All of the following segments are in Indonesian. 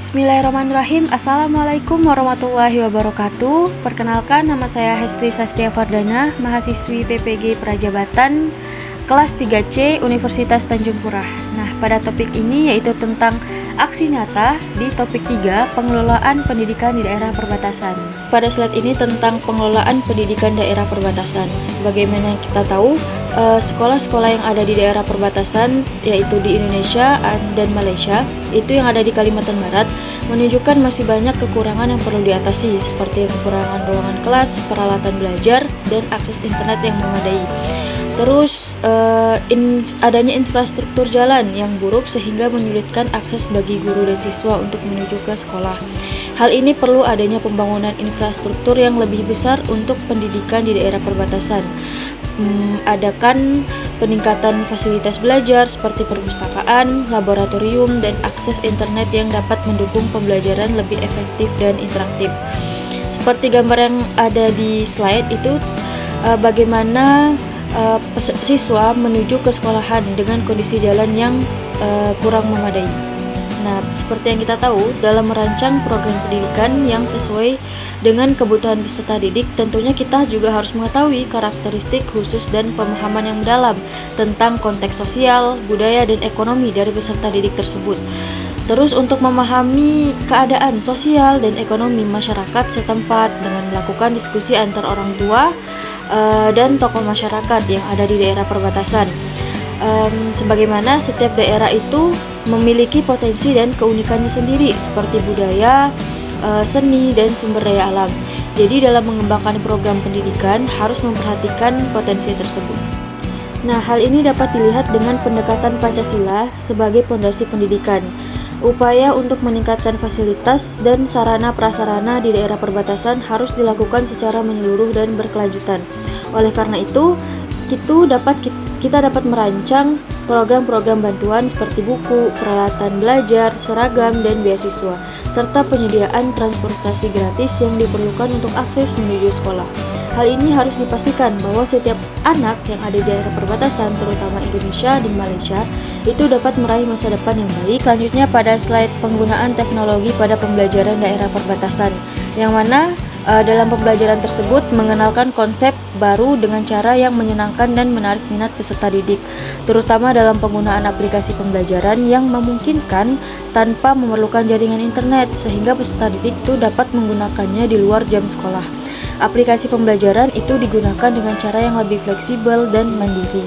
Bismillahirrahmanirrahim. Assalamualaikum warahmatullahi wabarakatuh. Perkenalkan, nama saya Hestri Sastia Fardana, mahasiswi PPG Prajabatan kelas 3C Universitas Tanjung Purah. Nah, pada topik ini yaitu tentang aksi nyata di topik 3, pengelolaan pendidikan di daerah perbatasan. Pada slide ini tentang pengelolaan pendidikan daerah perbatasan. Sebagaimana kita tahu, sekolah-sekolah yang ada di daerah perbatasan, yaitu di Indonesia dan Malaysia, itu yang ada di Kalimantan Barat, menunjukkan masih banyak kekurangan yang perlu diatasi, seperti kekurangan ruangan kelas, peralatan belajar, dan akses internet yang memadai. Terus adanya infrastruktur jalan yang buruk sehingga menyulitkan akses bagi guru dan siswa untuk menuju ke sekolah. Hal ini perlu adanya pembangunan infrastruktur yang lebih besar untuk pendidikan di daerah perbatasan. Adakan peningkatan fasilitas belajar seperti perpustakaan, laboratorium, dan akses internet yang dapat mendukung pembelajaran lebih efektif dan interaktif. Seperti gambar yang ada di slide itu, bagaimana siswa menuju ke sekolahan dengan kondisi jalan yang kurang memadai. Nah, seperti yang kita tahu, dalam merancang program pendidikan yang sesuai dengan kebutuhan peserta didik, tentunya kita juga harus mengetahui karakteristik khusus dan pemahaman yang mendalam tentang konteks sosial, budaya, dan ekonomi dari peserta didik tersebut. Terus untuk memahami keadaan sosial dan ekonomi masyarakat setempat dengan melakukan diskusi antar orang tua dan tokoh masyarakat yang ada di daerah perbatasan. Sebagaimana setiap daerah itu memiliki potensi dan keunikannya sendiri seperti budaya, seni, dan sumber daya alam. Jadi dalam mengembangkan program pendidikan harus memperhatikan potensi tersebut. Nah, hal ini dapat dilihat dengan pendekatan Pancasila sebagai pondasi pendidikan. Upaya untuk meningkatkan fasilitas dan sarana prasarana di daerah perbatasan harus dilakukan secara menyeluruh dan berkelanjutan. Oleh karena itu, kita dapat merancang program-program bantuan seperti buku, peralatan belajar, seragam, dan beasiswa, serta penyediaan transportasi gratis yang diperlukan untuk akses menuju sekolah. Hal ini harus dipastikan bahwa setiap anak yang ada di daerah perbatasan, terutama Indonesia dan Malaysia, itu dapat meraih masa depan yang baik. Selanjutnya pada slide penggunaan teknologi pada pembelajaran daerah perbatasan, yang mana dalam pembelajaran tersebut mengenalkan konsep baru dengan cara yang menyenangkan dan menarik minat peserta didik, terutama dalam penggunaan aplikasi pembelajaran yang memungkinkan tanpa memerlukan jaringan internet, sehingga peserta didik itu dapat menggunakannya di luar jam sekolah. Aplikasi pembelajaran itu digunakan dengan cara yang lebih fleksibel dan mandiri,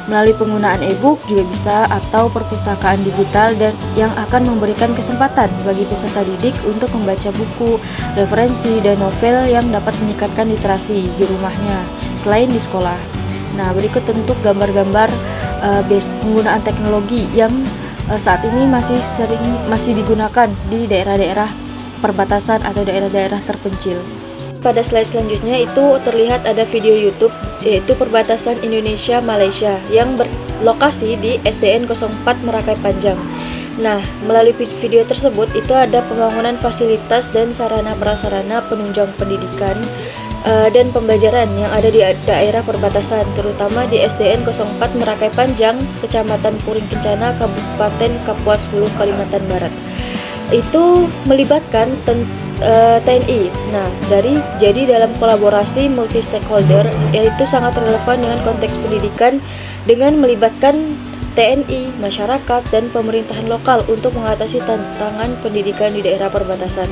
melalui penggunaan e-book juga bisa, atau perpustakaan digital, dan yang akan memberikan kesempatan bagi peserta didik untuk membaca buku, referensi, dan novel yang dapat meningkatkan literasi di rumahnya selain di sekolah. Nah, berikut bentuk gambar-gambar penggunaan teknologi yang saat ini masih digunakan di daerah-daerah perbatasan atau daerah-daerah terpencil. Pada slide selanjutnya itu terlihat ada video YouTube, yaitu perbatasan Indonesia-Malaysia yang berlokasi di SDN 04 Merakai Panjang. Nah, melalui video tersebut itu ada pembangunan fasilitas dan sarana prasarana penunjang pendidikan dan pembelajaran yang ada di daerah perbatasan, terutama di SDN 04 Merakai Panjang, Kecamatan Puring Kencana, Kabupaten Kapuas Hulu, Kalimantan Barat. Itu melibatkan TNI. Nah, jadi dalam kolaborasi multi stakeholder, yaitu sangat relevan dengan konteks pendidikan dengan melibatkan TNI, masyarakat, dan pemerintahan lokal untuk mengatasi tantangan pendidikan di daerah perbatasan.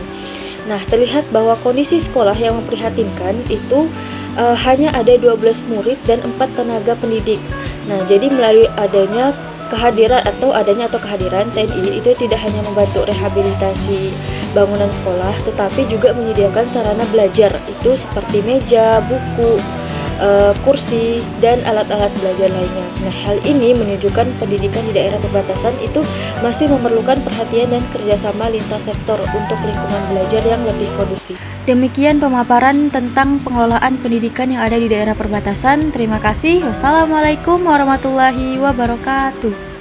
Nah, terlihat bahwa kondisi sekolah yang memprihatinkan itu hanya ada 12 murid dan 4 tenaga pendidik. Nah, jadi melalui adanya kehadiran TNI itu tidak hanya membantu rehabilitasi bangunan sekolah, tetapi juga menyediakan sarana belajar itu seperti meja, buku, kursi, dan alat-alat belajar lainnya. Nah, hal ini menunjukkan pendidikan di daerah perbatasan itu masih memerlukan perhatian dan kerjasama lintas sektor untuk lingkungan belajar yang lebih kondusif. Demikian pemaparan tentang pengelolaan pendidikan yang ada di daerah perbatasan. Terima kasih. Wassalamualaikum warahmatullahi wabarakatuh.